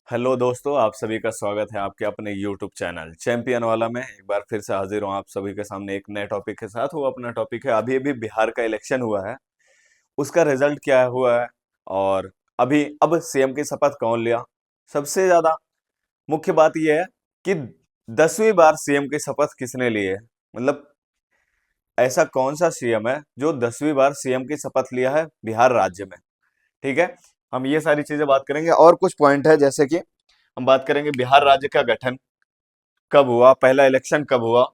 Hello दोस्तों, आप सभी का स्वागत है आपके अपने यूट्यूब चैनल चैंपियन वाला में। एक बार फिर से हाजिर हूँ आप सभी के सामने एक नए टॉपिक के साथ। वो अपना टॉपिक है, अभी अभी बिहार का इलेक्शन हुआ है, उसका रिजल्ट क्या हुआ है और अभी अब सीएम की शपथ कौन लिया। सबसे ज्यादा मुख्य बात यह है कि 10वीं बार सीएम की शपथ किसने ली है। मतलब ऐसा कौन सा सीएम है जो 10वीं बार सीएम की शपथ लिया है बिहार राज्य में। ठीक है, हम ये सारी चीजें बात करेंगे और कुछ पॉइंट है, जैसे कि हम बात करेंगे बिहार राज्य का गठन कब हुआ, पहला इलेक्शन कब हुआ,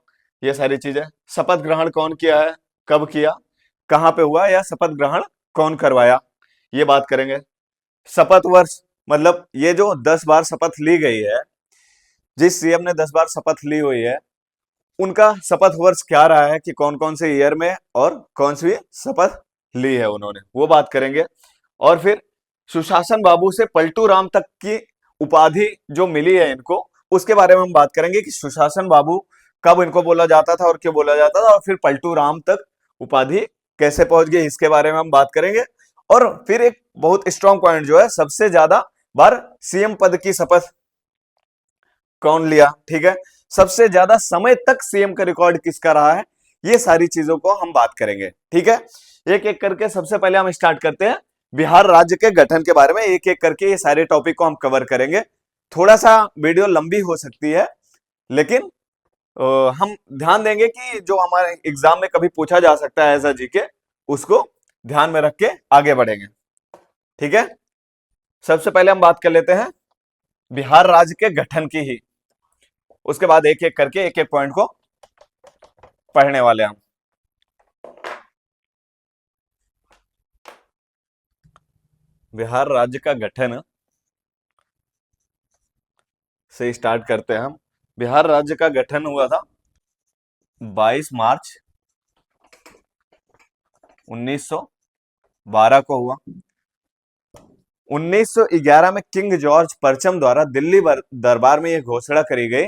ये सारी चीजें। शपथ ग्रहण कौन किया है, कब किया, कहाँ पे हुआ, या शपथ ग्रहण कौन करवाया, ये बात करेंगे। शपथ वर्ष, मतलब ये जो 10 बार शपथ ली गई है, जिस सीएम ने 10 बार शपथ ली हुई है, उनका शपथ वर्ष क्या रहा है कि कौन कौन से ईयर में और कौन सी शपथ ली है उन्होंने, वो बात करेंगे। और फिर सुशासन बाबू से पलटू राम तक की उपाधि जो मिली है इनको, उसके बारे में हम बात करेंगे कि सुशासन बाबू कब इनको बोला जाता था और क्यों बोला जाता था, और फिर पलटू राम तक उपाधि कैसे पहुंच गई, इसके बारे में हम बात करेंगे। और फिर एक बहुत स्ट्रांग पॉइंट जो है, सबसे ज्यादा बार सीएम पद की शपथ कौन लिया। ठीक है, सबसे ज्यादा समय तक सीएम का रिकॉर्ड किसका रहा है, ये सारी चीजों को हम बात करेंगे। ठीक है, एक एक करके सबसे पहले हम स्टार्ट करते हैं बिहार राज्य के गठन के बारे में। एक एक करके ये सारे टॉपिक को हम कवर करेंगे। थोड़ा सा वीडियो लंबी हो सकती है, लेकिन हम ध्यान देंगे कि जो हमारे एग्जाम में कभी पूछा जा सकता है ऐसा जीके, उसको ध्यान में रख के आगे बढ़ेंगे। ठीक है, सबसे पहले हम बात कर लेते हैं बिहार राज्य के गठन की ही, उसके बाद एक एक करके एक एक पॉइंट को पढ़ने वाले हम। बिहार राज्य का गठन से स्टार्ट करते हैं हम। बिहार राज्य का गठन हुआ था 22 मार्च 1912 को हुआ। 1911 में किंग जॉर्ज परचम द्वारा दिल्ली दरबार में यह घोषणा करी गई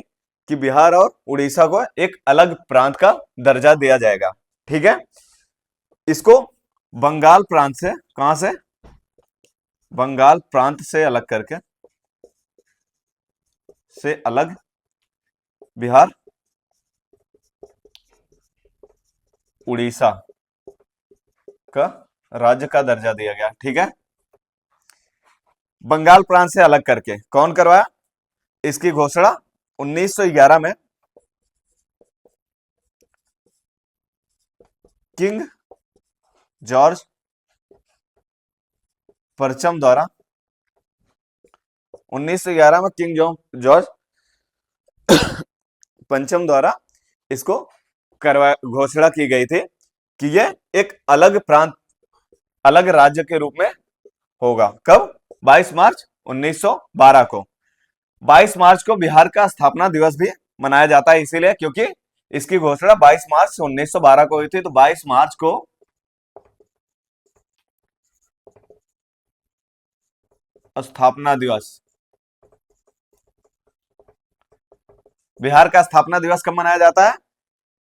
कि बिहार और उड़ीसा को एक अलग प्रांत का दर्जा दिया जाएगा। ठीक है, इसको बंगाल प्रांत से, कहां से, बंगाल प्रांत से अलग करके, से अलग बिहार उड़ीसा का राज्य का दर्जा दिया गया। ठीक है, बंगाल प्रांत से अलग करके कौन करवाया, इसकी घोषणा 1911 में किंग जॉर्ज परचम द्वारा, 1911 में किंग जॉर्ज पंचम द्वारा इसको करवा घोषणा की गई थी कि यह एक अलग प्रांत, अलग राज्य के रूप में होगा। कब, 22 मार्च 1912 को। 22 मार्च को बिहार का स्थापना दिवस भी मनाया जाता है, इसीलिए क्योंकि इसकी घोषणा 22 मार्च 1912 को हुई थी। तो 22 मार्च को स्थापना दिवस, बिहार का स्थापना दिवस कब मनाया जाता है,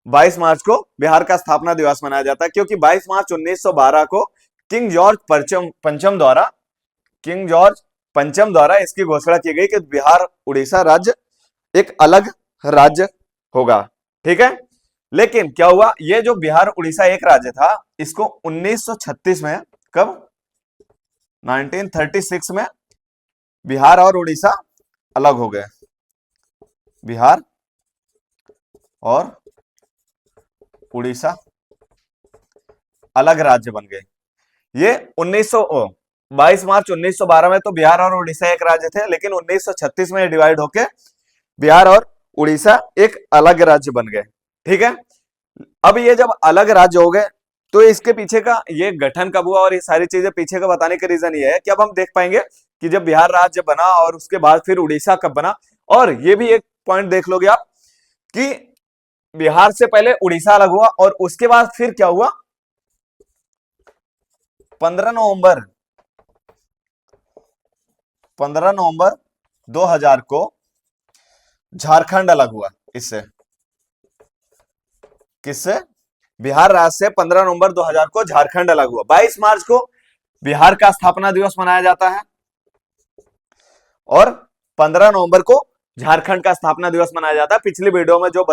22 मार्च को बिहार का स्थापना दिवस मनाया जाता है, क्योंकि 22 मार्च 1912 को किंग जॉर्ज पंचम द्वारा, किंग जॉर्ज पंचम द्वारा इसकी घोषणा की गई कि बिहार उड़ीसा राज्य एक अलग राज्य होगा। ठीक है, लेकिन क्या हुआ, ये जो बिहार उड़ीसा एक राज्य था, इसको 1936 में, कब, 1936 में बिहार और उड़ीसा अलग हो गए। बिहार और उड़ीसा अलग राज्य बन गए। ये 22 मार्च 1912 में तो बिहार और उड़ीसा एक राज्य थे, लेकिन 1936 में डिवाइड होके बिहार और उड़ीसा एक अलग राज्य बन गए। ठीक है, अब ये जब अलग राज्य हो गए, तो इसके पीछे का ये गठन कब हुआ और ये सारी चीजें पीछे का बताने का रीजन ये है कि अब हम देख पाएंगे कि जब बिहार राज्य बना और उसके बाद फिर उड़ीसा कब बना। और ये भी एक पॉइंट देख लोगे आप कि बिहार से पहले उड़ीसा अलग हुआ और उसके बाद फिर क्या हुआ, 15 नवंबर 2000 को झारखंड अलग हुआ। इससे, किससे, बिहार राज्य से 15 नवंबर 2000 को झारखंड अलग हुआ। 22 मार्च को बिहार का स्थापना दिवस मनाया जाता है और 15 नवंबर को झारखंड का स्थापना दिवस मनाया जाता है। पिछली वीडियो में जो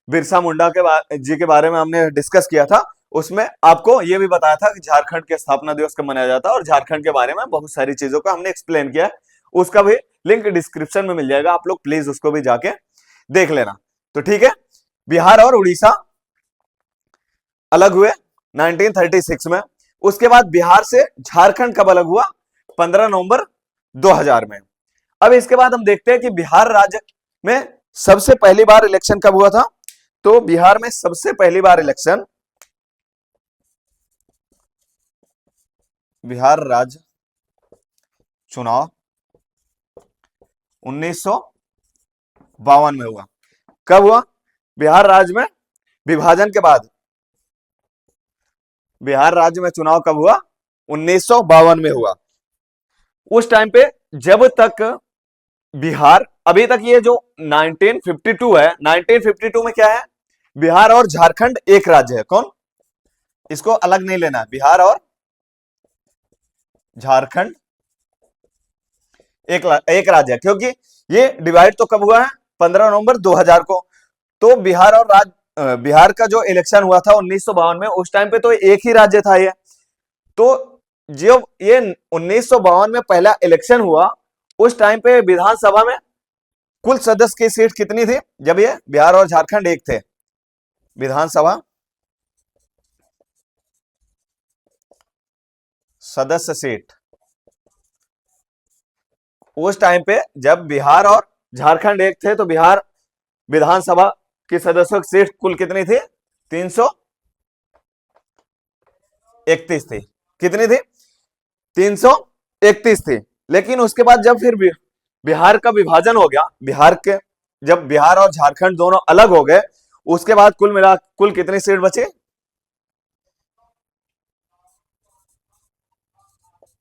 बिरसा मुंडा जी के बारे में हमने डिस्कस किया था, उसमें आपको ये भी बताया था कि झारखंड के स्थापना दिवस कब मनाया जाता है, और झारखंड के बारे में बहुत सारी चीजों को हमने एक्सप्लेन किया। उसका भी लिंक डिस्क्रिप्शन में मिल जाएगा, आप लोग प्लीज उसको भी जाके देख लेना। तो ठीक है, बिहार और उड़ीसा अलग हुए 1936 में। उसके बाद बिहार से झारखंड कब अलग हुआ? 15 नवंबर 2000 में। अब इसके बाद हम देखते हैं कि बिहार राज्य में सबसे पहली बार इलेक्शन कब हुआ था। तो बिहार में सबसे पहली बार इलेक्शन बिहार राज्य चुनाव 1952 में हुआ। कब हुआ? बिहार राज्य में विभाजन के बाद बिहार राज्य में चुनाव कब हुआ? 1952 में हुआ। उस टाइम पे जब तक बिहार, अभी तक ये जो 1952 है, 1952 में क्या है? बिहार और झारखंड एक राज्य है। कौन? इसको अलग नहीं लेना है, बिहार और झारखंड एक राज्य है, क्योंकि ये डिवाइड तो कब हुआ है? 15 नवंबर 2000 को। तो बिहार का जो इलेक्शन हुआ था 1952 में, उस टाइम पे तो एक ही राज्य था ये। तो जब ये 1952 में पहला इलेक्शन हुआ, उस टाइम पे विधानसभा में कुल सदस्य की सीट कितनी थी? जब ये बिहार और झारखंड एक थे, विधानसभा सदस्य सीट उस टाइम पे जब बिहार और झारखंड एक थे, तो बिहार विधानसभा की सदस्यों की सीट कुल कितनी थी? 331 थी। कितनी थी? 331 थी। लेकिन उसके बाद जब फिर बिहार का विभाजन हो गया, जब बिहार और झारखंड दोनों अलग हो गए, उसके बाद कुल कितनी सीट बची?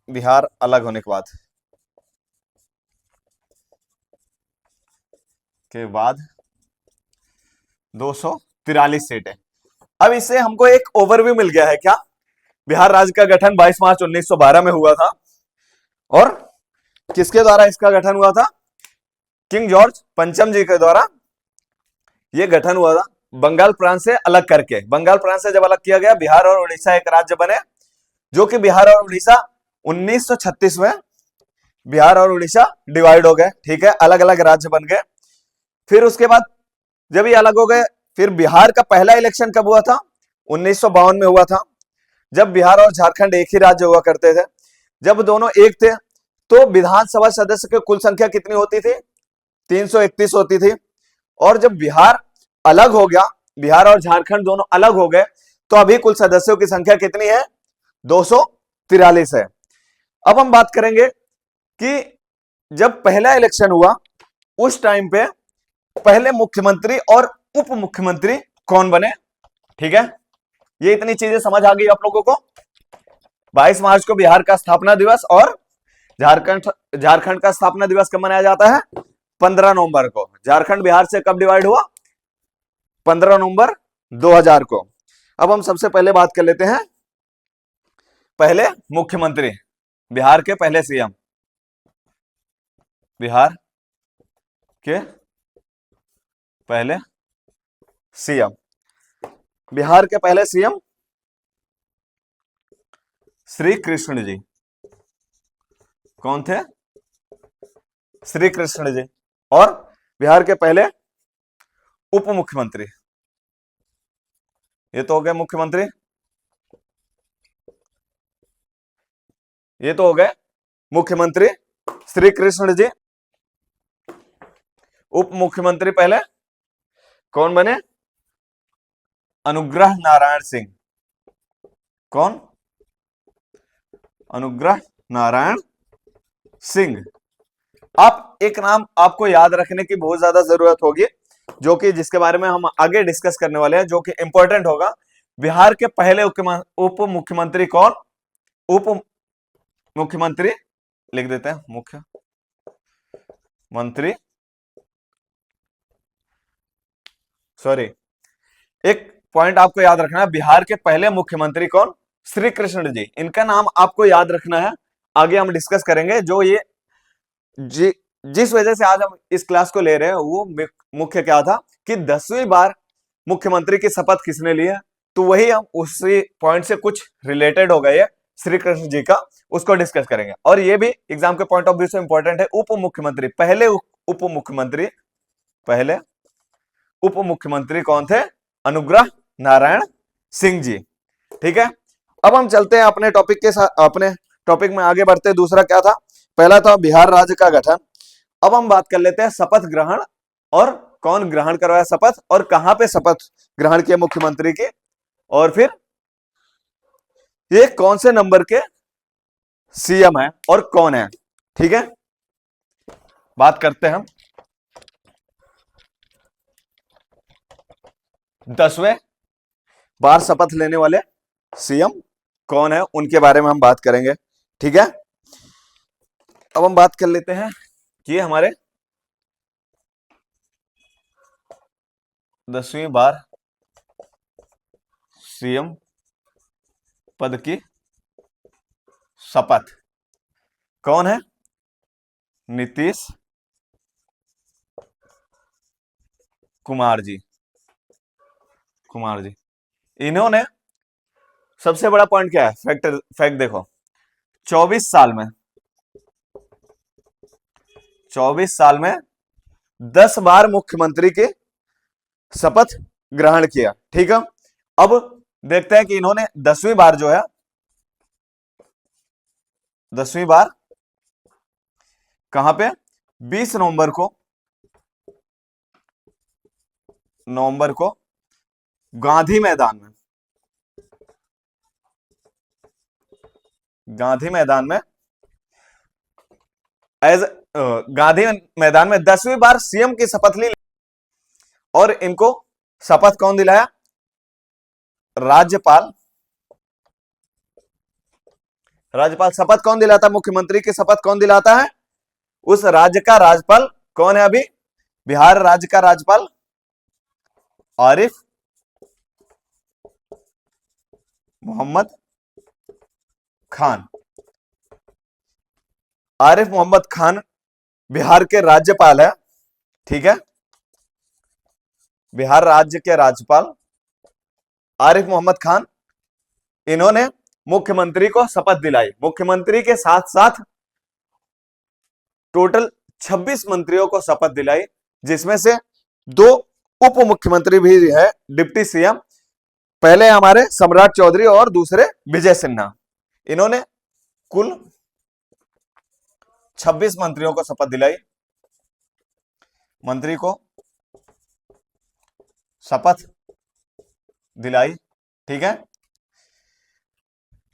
बिहार अलग होने के बाद 243 सीटें। अब इससे हमको एक ओवरव्यू मिल गया है। क्या? बिहार राज्य का गठन 22 मार्च 1912 में हुआ था, और किसके द्वारा इसका गठन हुआ था? किंग जॉर्ज पंचम जी के द्वारा यह गठन हुआ था, बंगाल प्रांत से अलग करके। बंगाल प्रांत से जब अलग किया गया, बिहार और उड़ीसा एक राज्य बने, जो कि बिहार और उड़ीसा 1936 में बिहार और उड़ीसा डिवाइड हो गए। ठीक है, अलग अलग राज्य बन गए। फिर उसके बाद जब ये अलग हो गए, फिर बिहार का पहला इलेक्शन कब हुआ था? 1952 में हुआ था, जब बिहार और झारखंड एक ही राज्य हुआ करते थे। जब दोनों एक थे, तो विधानसभा सदस्य की कुल संख्या कितनी होती थी? 331 होती थी। और जब बिहार अलग हो गया, बिहार और झारखंड दोनों अलग हो गए, तो अभी कुल सदस्यों की संख्या कितनी है? 243 है। अब हम बात करेंगे कि जब पहला इलेक्शन हुआ, उस टाइम पे पहले मुख्यमंत्री और उप मुख्यमंत्री कौन बने? ठीक है, ये इतनी चीजें समझ आ गई आप लोगों को। 22 मार्च को बिहार का स्थापना दिवस, और झारखंड का स्थापना दिवस कब मनाया जाता है? 15 नवंबर को। झारखंड बिहार से कब डिवाइड हुआ? 15 नवंबर 2000 को। अब हम सबसे पहले बात कर लेते हैं पहले मुख्यमंत्री, बिहार के पहले सीएम, बिहार के पहले सीएम। बिहार के पहले सीएम श्री कृष्ण जी। कौन थे? श्री कृष्ण जी। और बिहार के पहले उप मुख्यमंत्री, ये तो हो गए मुख्यमंत्री, ये तो हो गए मुख्यमंत्री श्री कृष्ण जी। उप मुख्यमंत्री पहले कौन बने? अनुग्रह नारायण सिंह। कौन? अनुग्रह नारायण सिंह। आप एक नाम आपको याद रखने की बहुत ज्यादा जरूरत होगी, जो कि जिसके बारे में हम आगे डिस्कस करने वाले हैं, जो कि इंपॉर्टेंट होगा। बिहार के पहले उप मुख्यमंत्री कौन? उप मुख्यमंत्री लिख देते हैं, मुख्यमंत्री, सॉरी, एक पॉइंट आपको याद रखना है, बिहार के पहले मुख्यमंत्री कौन? श्री कृष्ण जी। इनका नाम आपको याद रखना है, आगे हम डिस्कस करेंगे। जो ये जिस वजह से आज हम इस क्लास को ले रहे हैं वो मुख्य क्या था कि 10वीं बार मुख्यमंत्री की शपथ किसने ली है, तो वही हम उसी पॉइंट से कुछ रिलेटेड हो गए श्री कृष्ण जी का, उसको डिस्कस करेंगे। और ये भी एग्जाम के पॉइंट ऑफ व्यू से इंपॉर्टेंट है। उप मुख्यमंत्री, पहले उप मुख्यमंत्री कौन थे? अनुग्रह नारायण सिंह जी। ठीक है, अब हम चलते हैं अपने टॉपिक के साथ, अपने टॉपिक में आगे बढ़ते हैं। दूसरा क्या था? पहला था बिहार राज्य का गठन। अब हम बात कर लेते हैं शपथ ग्रहण, और कौन ग्रहण करवाया शपथ और कहां पे शपथ ग्रहण किया मुख्यमंत्री की, और फिर ये कौन से नंबर के सीएम है और कौन है। ठीक है, बात करते हैं हम 10वें बार शपथ लेने वाले सीएम कौन है, उनके बारे में हम बात करेंगे। ठीक है, अब हम बात कर लेते हैं कि हमारे 10वीं बार सीएम पद की शपथ कौन है? नीतीश कुमार जी। इन्होंने, सबसे बड़ा पॉइंट क्या है? फैक्ट देखो, 24 साल में 10 बार मुख्यमंत्री की शपथ ग्रहण किया। ठीक है, अब देखते हैं कि इन्होंने 10वीं बार जो है, 10वीं बार कहां पे? 20 नवंबर को गांधी मैदान में गांधी मैदान में 10वीं बार सीएम की शपथ ली। और इनको शपथ कौन दिलाया? राज्यपाल शपथ कौन दिलाता? मुख्यमंत्री की शपथ कौन दिलाता है? उस राज्य का राज्यपाल कौन है? अभी बिहार राज्य का राज्यपाल आरिफ मोहम्मद खान। आरिफ मोहम्मद खान बिहार के राज्यपाल है। ठीक है, बिहार राज्य के राज्यपाल आरिफ मोहम्मद खान, इन्होंने मुख्यमंत्री को शपथ दिलाई। मुख्यमंत्री के साथ साथ टोटल 26 मंत्रियों को शपथ दिलाई, जिसमें से 2 उप मुख्यमंत्री भी है, डिप्टी सीएम। पहले हमारे सम्राट चौधरी और दूसरे विजय सिन्हा। इन्होंने कुल 26 मंत्रियों को शपथ दिलाई। मंत्री को शपथ दिलाई। ठीक है,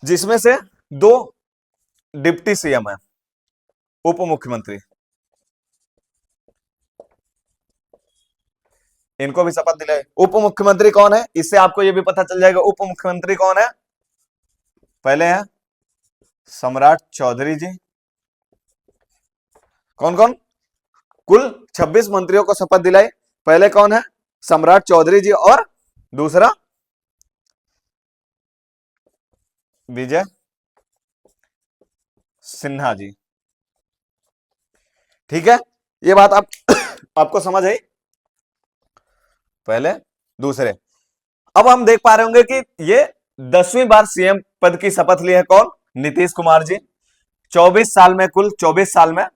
जिसमें से 2 डिप्टी सीएम है, उप मुख्यमंत्री, इनको भी शपथ दिलाई। उप मुख्यमंत्री कौन है, इससे आपको यह भी पता चल जाएगा उप मुख्यमंत्री कौन है। पहले है सम्राट चौधरी जी। कौन कौन? कुल 26 मंत्रियों को शपथ दिलाई। पहले कौन है? सम्राट चौधरी जी, और दूसरा विजय सिन्हा जी। ठीक है, ये बात आपको समझ आई? पहले दूसरे। अब हम देख पा रहे होंगे कि ये 10वीं बार सीएम पद की शपथ ली है कौन? नीतीश कुमार जी। 24 साल में, कुल 24 साल में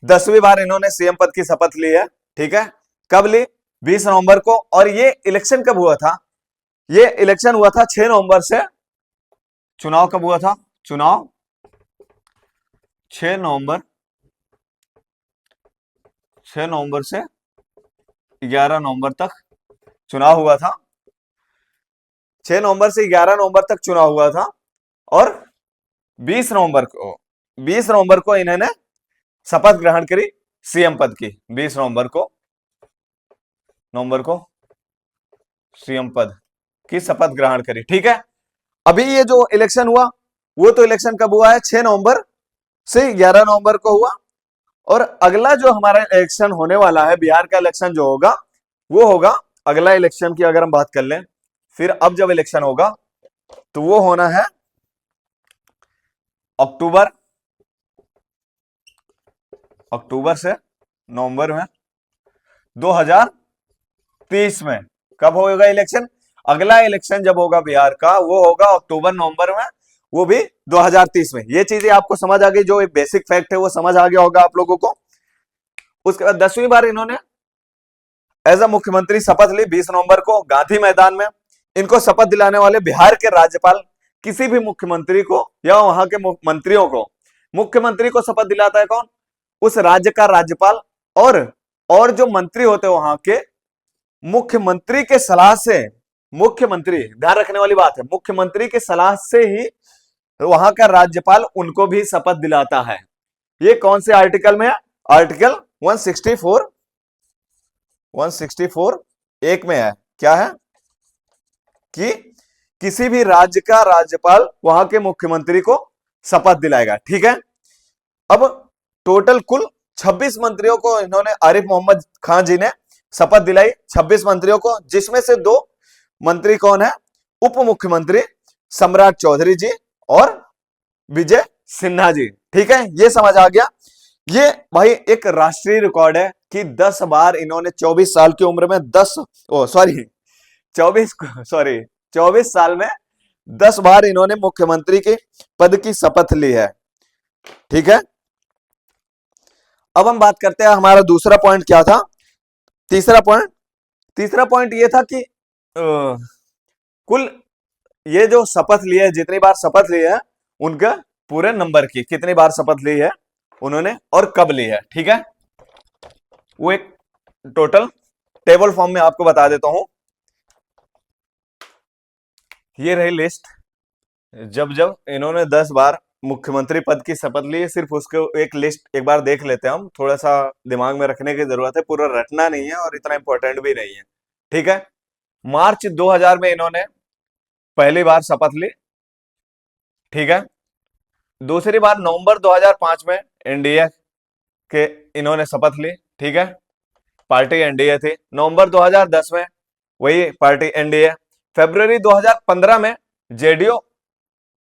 10वीं बार इन्होंने सीएम पद की शपथ ली है। ठीक है, कब ली? 20 नवंबर को। और ये इलेक्शन कब हुआ था? ये इलेक्शन हुआ था 6 नवंबर से। चुनाव कब हुआ था? चुनाव 6 नवंबर से 11 नवंबर तक चुनाव हुआ था। 6 नवंबर से 11 नवंबर तक चुनाव हुआ था। और 20 नवंबर को इन्होंने शपथ ग्रहण करी सीएम पद की। 20 नवंबर को सीएम पद की शपथ ग्रहण करी। ठीक है, अभी ये जो इलेक्शन हुआ, वो तो इलेक्शन कब हुआ है? 6 नवंबर से 11 नवंबर को हुआ। और अगला जो हमारा इलेक्शन होने वाला है, बिहार का इलेक्शन जो होगा, वो होगा, अगला इलेक्शन की अगर हम बात कर लें, फिर अब जब इलेक्शन होगा तो वो होना है अक्टूबर अक्टूबर से नवंबर में 2030 में। कब होगा इलेक्शन? अगला इलेक्शन जब होगा बिहार का वो होगा अक्टूबर नवंबर में, वो भी 2030 में। ये चीजें आपको समझ आ गई, जो एक बेसिक फैक्ट है वो समझ आ गया होगा आप लोगों को। उसके बाद 10वीं बार इन्होंने एज अ मुख्यमंत्री शपथ ली 20 नवंबर को गांधी मैदान में। इनको शपथ दिलाने वाले बिहार के राज्यपाल किसी भी मुख्यमंत्री को या वहां के मंत्रियों को, मुख्यमंत्री को शपथ दिलाता है कौन? उस राज्य का राज्यपाल। और जो मंत्री होते हैं वहां के, मुख्यमंत्री के सलाह से, मुख्यमंत्री, ध्यान रखने वाली बात है, मुख्यमंत्री के सलाह से ही वहां का राज्यपाल उनको भी शपथ दिलाता है। ये कौन से आर्टिकल में है? आर्टिकल 164 एक में है। क्या है? कि किसी भी राज्य का राज्यपाल वहां के मुख्यमंत्री को शपथ दिलाएगा। ठीक है। अब टोटल कुल 26 मंत्रियों को इन्होंने, आरिफ मोहम्मद खान जी ने शपथ दिलाई 26 मंत्रियों को, जिसमें से 2 मंत्री कौन है? उप मुख्यमंत्री सम्राट चौधरी जी और विजय सिन्हा जी। ठीक है, ये समझ आ गया। ये भाई एक राष्ट्रीय रिकॉर्ड है कि 10 बार इन्होंने 24 साल की उम्र में 24 साल में 10 बार इन्होंने मुख्यमंत्री के पद की शपथ ली है। ठीक है। अब हम बात करते हैं, हमारा दूसरा पॉइंट क्या था? तीसरा पॉइंट ये था कि कुल ये जो शपथ ली है, जितनी बार शपथ ली है उनका पूरे नंबर की, कितनी बार शपथ ली है उन्होंने और कब ली है। ठीक है, वो एक टोटल टेबल फॉर्म में आपको बता देता हूं। ये रही लिस्ट, जब जब इन्होंने 10 बार मुख्यमंत्री पद की शपथ ली है। सिर्फ उसको एक लिस्ट एक बार देख लेते हैं हम, थोड़ा सा दिमाग में रखने की जरूरत है, पूरा रटना नहीं है और इतना इंपॉर्टेंट भी नहीं है। ठीक है। मार्च 2000 में इन्होंने पहली बार शपथ ली। ठीक है। दूसरी बार नवंबर 2005 में एनडीए के इन्होंने शपथ ली। ठीक है, पार्टी एनडीए थी। नवंबर 2010 में वही पार्टी एनडीए। फरवरी 2015 में जेडीयू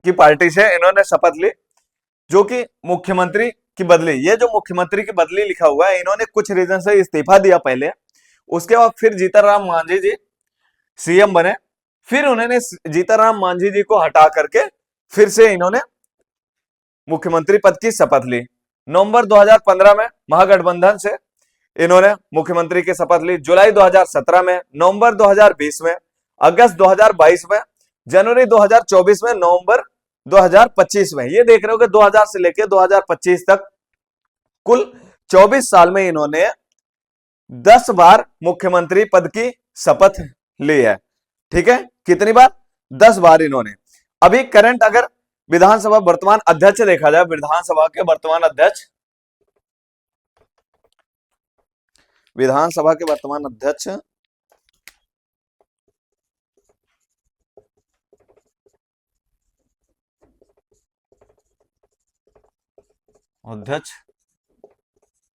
की पार्टी से इन्होंने शपथ ली, जो कि मुख्यमंत्री की बदली, ये जो मुख्यमंत्री की बदली लिखा हुआ है, इन्होंने कुछ रीजन से इस्तीफा दिया पहले, उसके बाद फिर जीतनराम मांझी जी सीएम बने, फिर उन्होंने जीतनराम मांझी जी को हटा करके फिर से इन्होंने मुख्यमंत्री पद की शपथ ली। नवंबर 2015 में महागठबंधन से इन्होंने मुख्यमंत्री की शपथ ली। जुलाई 2017 में, नवंबर 2020 में, अगस्त 2022 में, जनवरी 2024 में, नवंबर 2025 में। ये देख रहे हो कि 2000 से लेकर 2025 तक कुल 24 साल में इन्होंने 10 बार मुख्यमंत्री पद की शपथ ली है। ठीक है, कितनी बार? 10 बार इन्होंने। अभी करंट अगर विधानसभा वर्तमान अध्यक्ष देखा जाए, विधानसभा के वर्तमान अध्यक्ष, विधानसभा के वर्तमान अध्यक्ष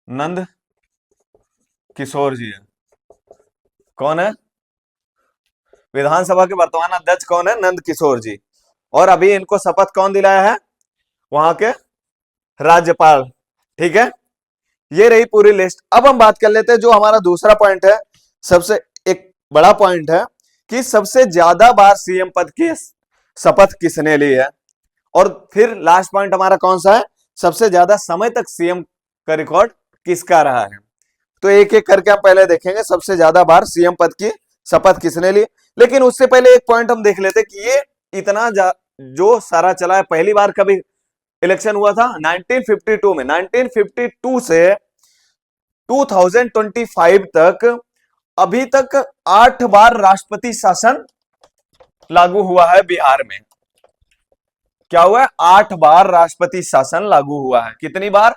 नंद किशोर जी है। कौन है? विधानसभा के वर्तमान अध्यक्ष कौन है? नंद किशोर जी। और अभी इनको शपथ कौन दिलाया है? वहां के राज्यपाल। ठीक है, ये रही पूरी लिस्ट। अब हम बात कर लेते हैं जो हमारा दूसरा पॉइंट है, सबसे एक बड़ा पॉइंट है कि सबसे ज्यादा बार सीएम पद की शपथ किसने ली है। और फिर लास्ट पॉइंट हमारा कौन सा है? सबसे ज्यादा समय तक सीएम का रिकॉर्ड किसका रहा है। तो एक एक करके हम पहले देखेंगे सबसे ज्यादा बार सीएम पद की शपथ किसने ली। लेकिन उससे पहले एक पॉइंट हम देख लेते कि ये इतना जो सारा चला है, पहली बार कभी इलेक्शन हुआ था 1952 में। 1952 से 2025 तक अभी तक 8 बार राष्ट्रपति शासन लागू हुआ है बिहार में। क्या हुआ है? 8 बार राष्ट्रपति शासन लागू हुआ है। कितनी बार?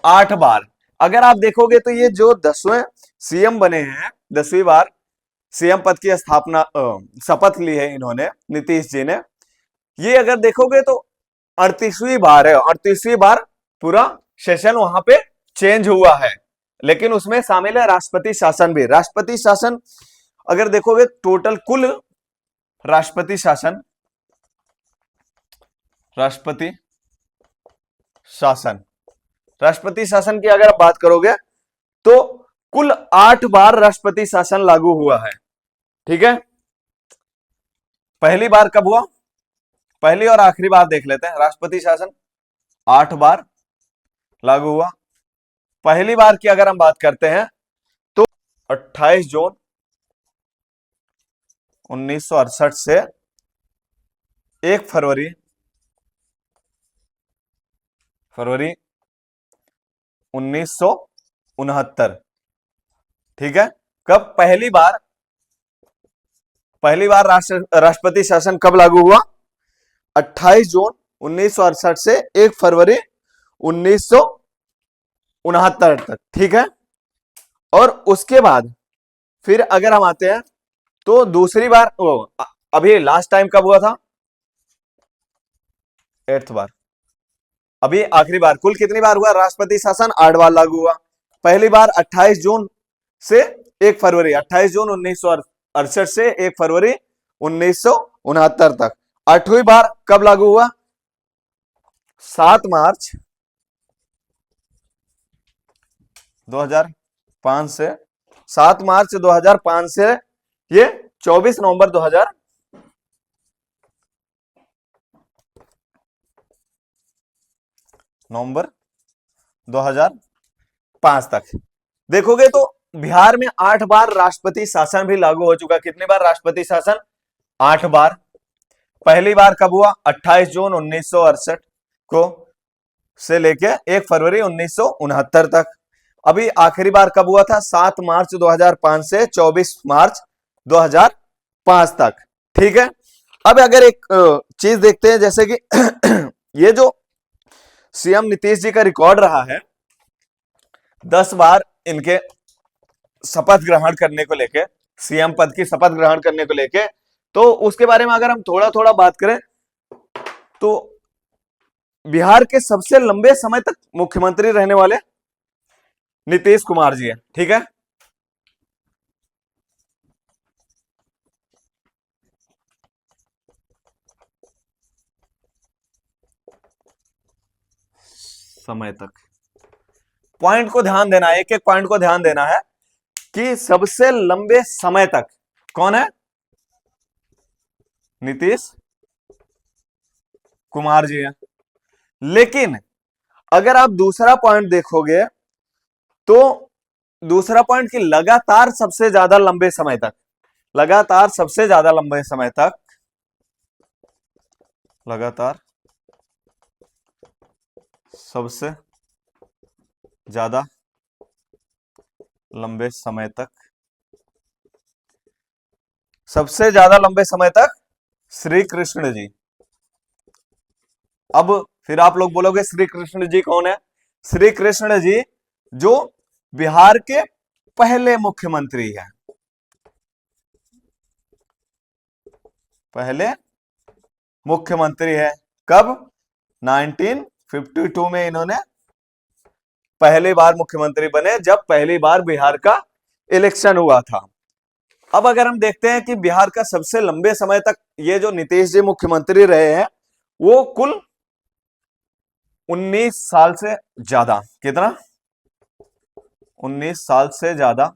8 बार। अगर आप देखोगे तो ये जो 10वें सीएम बने हैं, 10वीं बार सीएम पद की स्थापना शपथ ली है इन्होंने, नीतीश जी ने, ये अगर देखोगे तो 38वीं बार है। 38वीं बार पूरा सेशन वहां पे चेंज हुआ है, लेकिन उसमें शामिल है राष्ट्रपति शासन भी। राष्ट्रपति शासन अगर देखोगे टोटल कुल राष्ट्रपति शासन राष्ट्रपति शासन की अगर आप बात करोगे तो कुल 8 बार राष्ट्रपति शासन लागू हुआ है। ठीक है, पहली बार कब हुआ, पहली और आखिरी बार देख लेते हैं। राष्ट्रपति शासन 8 बार लागू हुआ। पहली बार की अगर हम बात करते हैं तो 28 जून 1968 से 1 फरवरी 1969। ठीक है, कब पहली बार राष्ट्रपति शासन कब लागू हुआ? 28 जून 1968 से 1 फरवरी 1969 तक। ठीक है, और उसके बाद फिर अगर हम आते हैं तो दूसरी बार अभी लास्ट टाइम कब हुआ था? 8th बार। अभी आखिरी बार कुल कितनी बार हुआ राष्ट्रपति शासन? 8 बार लागू हुआ। पहली बार 28 जून से 1 फरवरी, 28 जून 1968 से 1 फरवरी 1969 तक। 8वीं बार कब लागू हुआ? 7 मार्च 2005 से 7 मार्च 2005 से ये 24 नवंबर 2005 तक। देखोगे तो बिहार में 8 बार राष्ट्रपति शासन भी लागू हो चुका। कितनी बार राष्ट्रपति शासन? 8 बार। पहली बार कब हुआ? 28 जून 1968 को से लेके 1 फरवरी 1969 तक। अभी आखिरी बार कब हुआ था? 7 मार्च 2005 से 24 मार्च 2005 तक। ठीक है, अब अगर एक चीज देखते हैं, जैसे कि ये जो सीएम नीतीश जी का रिकॉर्ड रहा है 10 बार इनके शपथ ग्रहण करने को लेके, सीएम पद की शपथ ग्रहण करने को लेके, तो उसके बारे में अगर हम थोड़ा थोड़ा बात करें तो बिहार के सबसे लंबे समय तक मुख्यमंत्री रहने वाले नीतीश कुमार जी है। ठीक है, समय तक पॉइंट को ध्यान देना है, एक एक पॉइंट को ध्यान देना है कि सबसे लंबे समय तक कौन है? नीतीश कुमार जी है। लेकिन अगर आप दूसरा पॉइंट देखोगे तो दूसरा पॉइंट की लगातार सबसे ज्यादा लंबे समय तक, लगातार सबसे ज्यादा लंबे समय तक, लगातार सबसे ज्यादा लंबे समय तक, सबसे ज्यादा लंबे समय तक श्री कृष्ण जी। अब फिर आप लोग बोलोगे श्री कृष्ण जी कौन है? श्री कृष्ण जी जो बिहार के पहले मुख्यमंत्री हैं, पहले मुख्यमंत्री है। कब? 1952 में इन्होंने पहली बार मुख्यमंत्री बने, जब पहली बार बिहार का इलेक्शन हुआ था। अब अगर हम देखते हैं कि बिहार का सबसे लंबे समय तक ये जो नीतीश जी मुख्यमंत्री रहे हैं वो कुल 19 साल से ज्यादा, कितना? 19 साल से ज्यादा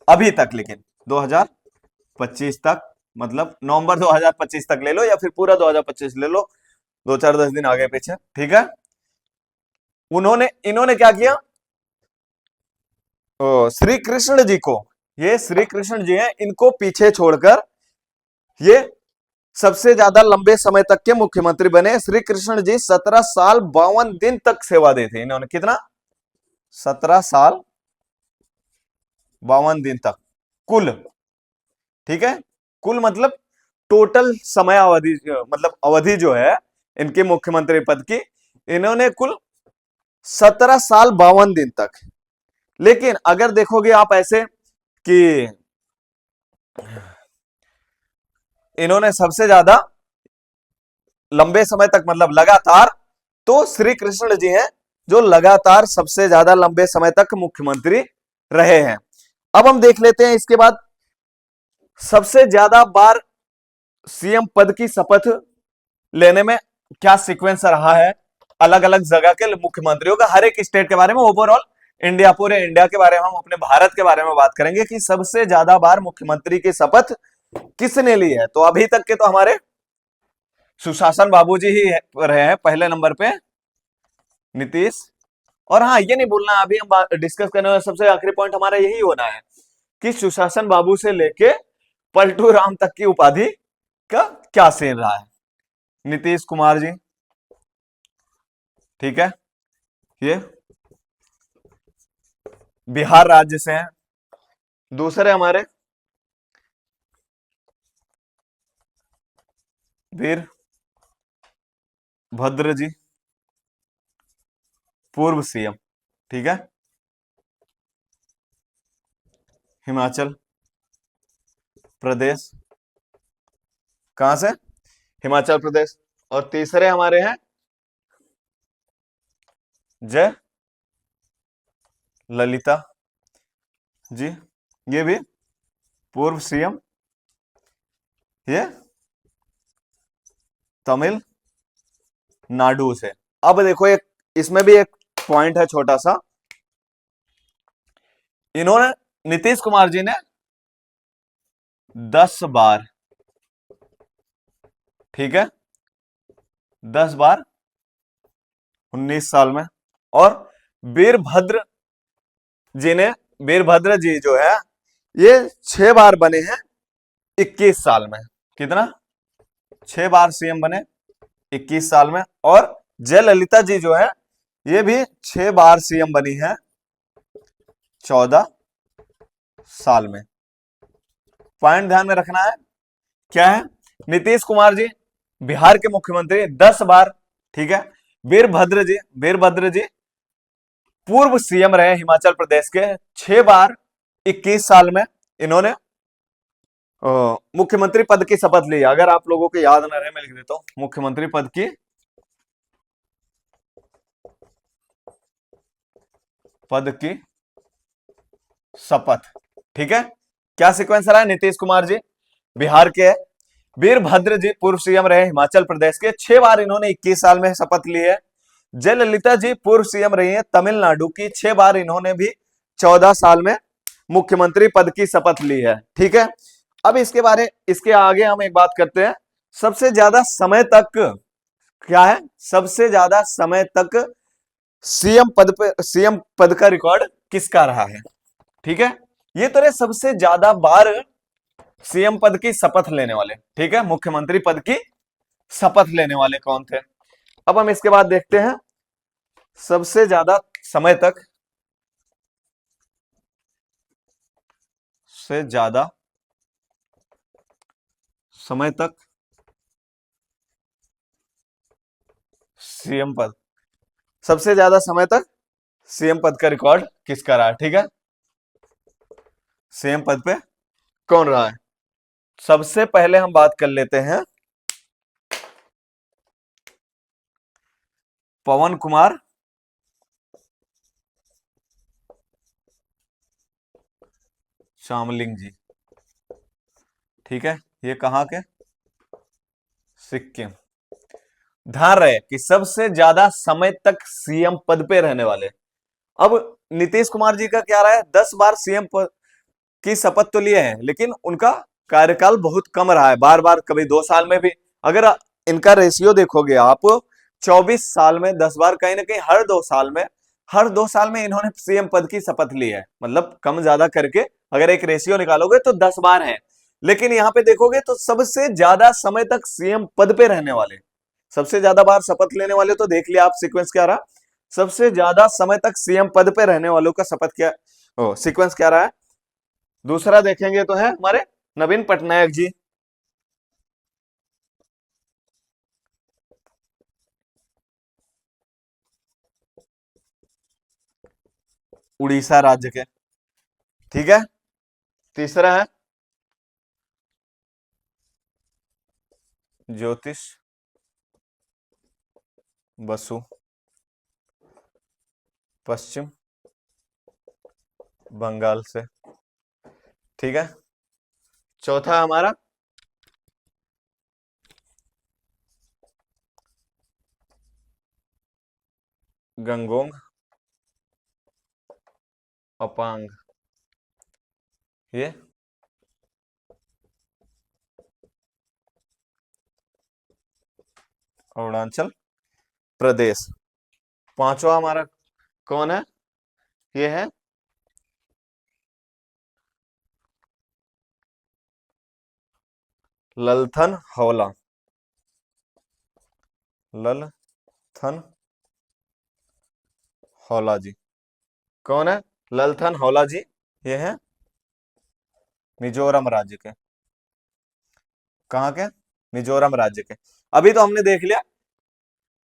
अभी तक। लेकिन 2025 तक, मतलब नवंबर 2025 तक ले लो या फिर पूरा 2025 ले लो, 2-4-10 दिन आगे पीछे। ठीक है, इन्होंने क्या किया? श्री कृष्ण जी को, ये श्री कृष्ण जी हैं, इनको पीछे छोड़कर ये सबसे ज्यादा लंबे समय तक के मुख्यमंत्री बने। श्री कृष्ण जी 17 साल 52 दिन तक सेवा दी थी इन्होंने। कितना? 17 साल 52 दिन तक कुल। ठीक है, कुल मतलब टोटल समय अवधि, मतलब अवधि जो है इनके मुख्यमंत्री पद की, इन्होंने कुल 17 साल 52 दिन तक। लेकिन अगर देखोगे आप ऐसे कि इन्होंने सबसे ज्यादा लंबे समय तक, मतलब लगातार, तो श्री कृष्ण जी हैं जो लगातार सबसे ज्यादा लंबे समय तक मुख्यमंत्री रहे हैं। अब हम देख लेते हैं इसके बाद सबसे ज्यादा बार सीएम पद की शपथ लेने में क्या सीक्वेंस रहा है। अलग अलग जगह के मुख्यमंत्रियों का, हर एक स्टेट के बारे में, ओवरऑल इंडिया, पूरे इंडिया के बारे में, हम अपने भारत के बारे में बात करेंगे कि सबसे ज्यादा बार मुख्यमंत्री की शपथ किसने ली है। तो अभी तक के तो हमारे सुशासन बाबूजी ही रहे हैं पहले नंबर पे, नीतीश। और हाँ, ये नहीं भूलना, अभी हम डिस्कस करने वाला सबसे आखिरी पॉइंट हमारा यही होना है कि सुशासन बाबू से लेके पलटू राम तक की उपाधि का क्या सीन रहा है। नीतीश कुमार जी, ठीक है, ये बिहार राज्य से हैं। दूसरे हमारे वीर भद्र जी, पूर्व सीएम, ठीक है, हिमाचल प्रदेश। कहां से? हिमाचल प्रदेश। और तीसरे हमारे हैं जय ललिता जी, ये भी पूर्व सीएम, ये तमिलनाडु से। अब देखो, एक इसमें भी एक पॉइंट है छोटा सा, इन्होंने, नीतीश कुमार जी ने 10 बार, ठीक है, 10 बार 19 साल में, और वीरभद्र जी ने, वीरभद्र जी जो है ये 6 बार बने हैं 21 साल में। कितना? 6 बार सीएम बने 21 साल में। और जयललिता जी जो है ये भी 6 बार सीएम बनी है 14 साल में। पॉइंट ध्यान में रखना है, क्या है? नीतीश कुमार जी बिहार के मुख्यमंत्री 10 बार, ठीक है। वीरभद्र जी पूर्व सीएम रहे हिमाचल प्रदेश के 6 बार 21 साल में। इन्होंने मुख्यमंत्री पद की शपथ ली। अगर आप लोगों को याद ना रहे, मैं लिख देता हूं, मुख्यमंत्री पद की शपथ, ठीक है। क्या सीक्वेंस रहा है? नीतीश कुमार जी बिहार के, वीरभद्र जी पूर्व सीएम रहे हिमाचल प्रदेश के, 6 बार इन्होंने 21 साल में शपथ ली है। जयललिता जी पूर्व सीएम रही है तमिलनाडु की, 6 बार इन्होंने भी 14 साल में मुख्यमंत्री पद की शपथ ली है, ठीक है। अब इसके आगे हम एक बात करते हैं, सबसे ज्यादा समय तक, क्या है, सबसे ज्यादा समय तक सीएम पद का रिकॉर्ड किसका रहा है, ठीक है। ये तो रहे सबसे ज्यादा बार सीएम पद की शपथ लेने वाले, ठीक है, मुख्यमंत्री पद की शपथ लेने वाले कौन थे। अब हम इसके बाद देखते हैं सबसे ज्यादा समय तक, से ज्यादा समय तक सीएम पद, सबसे ज्यादा समय तक सीएम पद का रिकॉर्ड किसका रहा है, ठीक है। सीएम पद पे कौन रहा है? सबसे पहले हम बात कर लेते हैं पवन कुमार चामलिंग जी, ठीक है। ये कहां के? सिक्किम। ध्यान रहे कि सबसे ज्यादा समय तक सीएम पद पे रहने वाले। अब नीतीश कुमार जी का क्या रहा है? 10 बार सीएम पद की शपथ तो लिए हैं, लेकिन उनका कार्यकाल बहुत कम रहा है, बार बार कभी 2 साल में भी। अगर इनका रेशियो देखोगे आप, 24 साल में 10 बार, कहीं ना कहीं हर 2 साल में इन्होंने सीएम पद की शपथ ली है, मतलब कम ज्यादा करके अगर एक रेशियो निकालोगे तो 10 बार है। लेकिन यहां पे देखोगे तो सबसे ज्यादा समय तक सीएम पद पे रहने वाले, सबसे ज्यादा बार शपथ लेने वाले, तो देख लिया आप सीक्वेंस क्या रहा। सबसे ज्यादा समय तक सीएम पद पे रहने वालों का शपथ क्या, सीक्वेंस क्या रहा है। दूसरा देखेंगे तो है हमारे नवीन पटनायक जी, उड़ीसा राज्य के, ठीक है। तीसरा है ज्योतिष बसु, पश्चिम बंगाल से, ठीक है। चौथा हमारा गंगोंग अपांग, ये अरुणाचल प्रदेश। पांचवा हमारा कौन है? ये है ललथन हौला। ललथन हौला जी कौन है? ललथन हौला जी ये है मिजोरम राज्य के। कहाँ के? मिजोरम राज्य के। अभी तो हमने देख लिया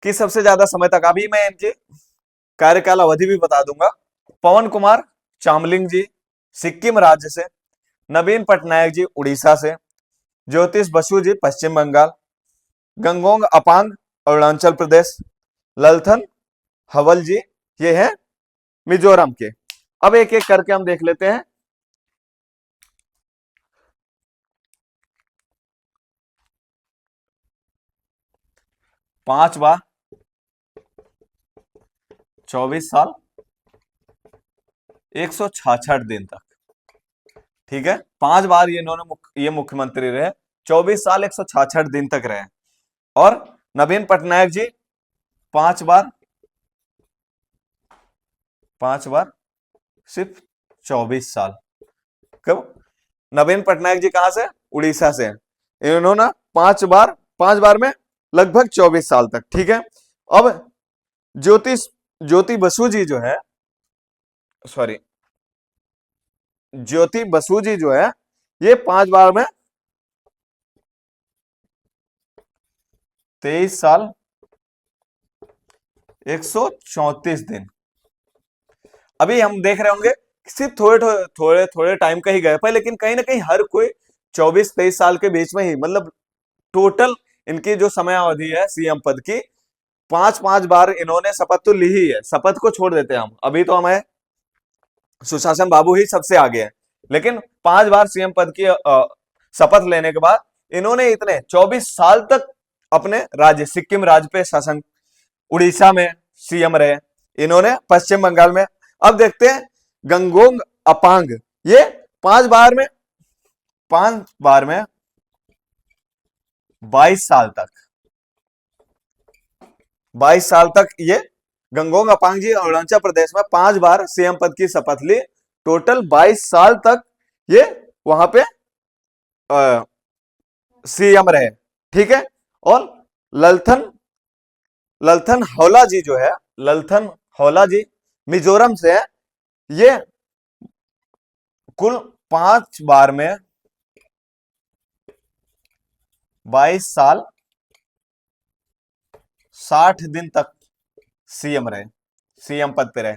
कि सबसे ज्यादा समय तक, अभी मैं इनकी कार्यकाल अवधि भी बता दूंगा। पवन कुमार चामलिंग जी सिक्किम राज्य से, नवीन पटनायक जी उड़ीसा से, ज्योतिष बसु जी पश्चिम बंगाल, गंगोंग अपांग अरुणाचल प्रदेश, ललथन हवल जी ये है मिजोरम के। अब एक एक करके हम देख लेते हैं। 5 बार 24 साल 166 दिन तक, ठीक है। 5 बार ये इन्होंने ये मुख्यमंत्री रहे, 24 साल 166 दिन तक रहे। और नवीन पटनायक जी 5 बार, 5 बार सिर्फ 24 साल। कब? नवीन पटनायक जी कहां से? उड़ीसा से। इन्होंने 5 बार, 5 बार में लगभग 24 साल तक, ठीक है। अब ज्योतिष ज्योति बसु जी जो है, सॉरी, ज्योति बसु जी जो है ये 5 बार में 23 साल 134 दिन। अभी हम देख रहे होंगे सिर्फ थोड़े थोड़े थोड़े टाइम का ही गए पर, लेकिन कहीं ना कहीं हर कोई 24-23 साल के बीच में ही, मतलब टोटल इनकी जो समय अवधि है सीएम पद की, 5-5 बार इन्होंने शपथ तो ली ही है। शपथ को छोड़ देते हैं हम, अभी तो हमें सुशासन बाबू ही सबसे आगे है, लेकिन 5 बार सीएम पद की शपथ लेने के बाद इन्होंने इतने 24 साल तक अपने राज्य सिक्किम राज्य पे शासन, उड़ीसा में सीएम रहे, इन्होंने पश्चिम बंगाल में। अब देखते हैं गंगोंग अपांग, ये 5 बार में 22 साल तक, 22 साल तक ये गंगोंग अपांग जी अरुणाचल प्रदेश में 5 बार सीएम पद की शपथ ली। टोटल 22 साल तक ये वहां पे सीएम रहे, ठीक है। और ललथन ललथन हौला जी जो है, ललथन हौला जी मिजोरम से है। ये कुल 5 बार में 22 साल 60 दिन तक सीएम रहे, सीएम पद पे रहे।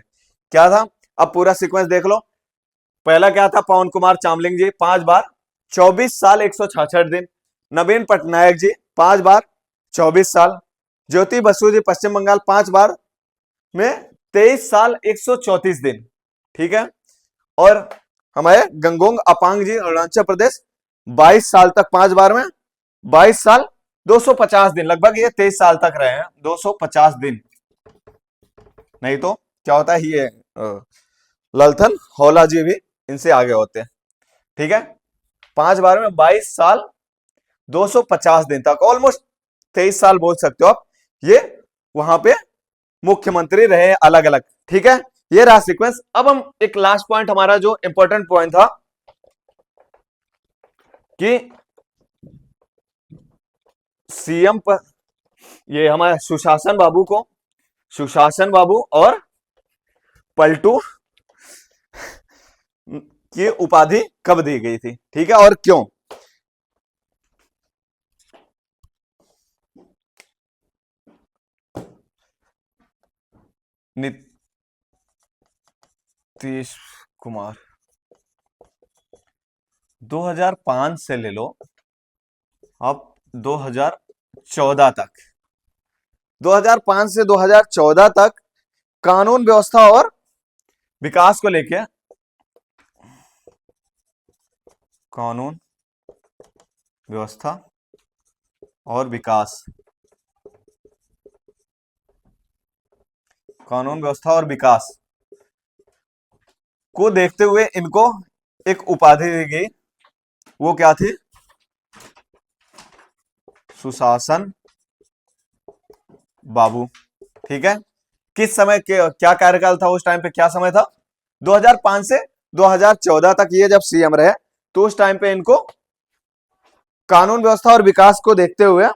क्या था? अब पूरा सीक्वेंस देख लो। पहला क्या था? पवन कुमार चामलिंग जी 5 बार 24 साल 166 दिन, नवीन पटनायक जी 5 बार 24 साल, ज्योति बसु जी पश्चिम बंगाल 5 बार में 23 साल 134 दिन, ठीक है। और हमारे गंगोंग अपांग जी अरुणाचल प्रदेश 22 साल तक, 5 बार में 22 साल 250 दिन, लगभग ये 23 साल तक रहे हैं, 250 दिन। नहीं तो क्या होता है, ये ललथन हौला जी भी इनसे आगे होते हैं, ठीक है। 5 बार में 22 साल 250 दिन तक, ऑलमोस्ट 23 साल बोल सकते हो आप, ये वहां पे मुख्यमंत्री रहे अलग अलग, ठीक है। ये रहा सीक्वेंस। अब हम एक लास्ट पॉइंट, हमारा जो इंपॉर्टेंट पॉइंट था कि सीएम पर ये हमारे सुशासन बाबू और पलटू की उपाधि कब दी गई थी, ठीक है, और क्यों? नीतीश कुमार 2005 से ले लो अब 2014 तक, 2005 से 2014 तक कानून व्यवस्था और विकास को लेके, कानून व्यवस्था और विकास कानून व्यवस्था और विकास को देखते हुए इनको एक उपाधि दी गई। वो क्या थी? सुशासन बाबू। ठीक है। किस समय के क्या कार्यकाल था उस टाइम पे, क्या समय था? 2005 से 2014 तक ये जब सीएम रहे, तो उस टाइम पे इनको कानून व्यवस्था और विकास को देखते हुए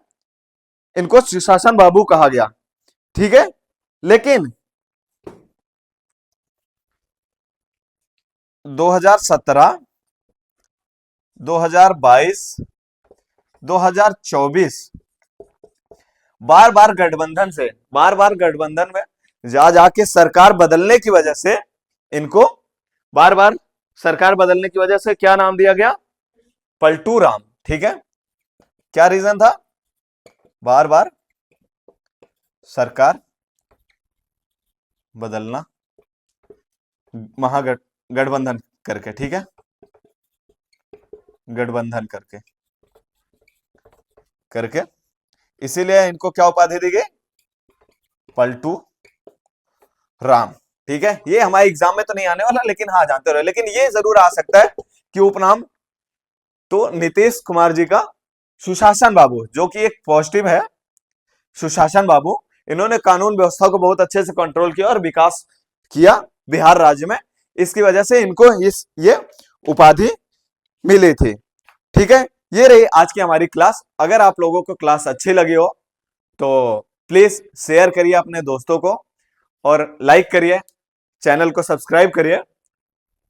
इनको सुशासन बाबू कहा गया। ठीक है। लेकिन 2017, 2022, 2024 बार बार गठबंधन में जा जाके सरकार बदलने की वजह से इनको बार बार सरकार बदलने की वजह से क्या नाम दिया गया? पलटू राम। ठीक है। क्या रीजन था? बार बार सरकार बदलना, गठबंधन करके। ठीक है। गठबंधन करके करके इसीलिए इनको क्या उपाधि दी गई? पलटू राम। ठीक है। ये हमारे एग्जाम में तो नहीं आने वाला, लेकिन हाँ जानते रहो। लेकिन ये जरूर आ सकता है कि उपनाम तो नीतीश कुमार जी का सुशासन बाबू, जो कि एक पॉजिटिव है। सुशासन बाबू, इन्होंने कानून व्यवस्था को बहुत अच्छे से कंट्रोल किया और विकास किया बिहार राज्य में। इसकी वजह से इनको ये उपाधि मिली थी। ठीक है। ये रही आज की हमारी क्लास। अगर आप लोगों को क्लास अच्छी लगी हो तो प्लीज शेयर करिए अपने दोस्तों को और लाइक करिए, चैनल को सब्सक्राइब करिए,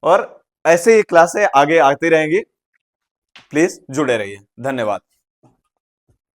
और ऐसे ही क्लासें आगे आती रहेंगी। प्लीज जुड़े रहिए। धन्यवाद।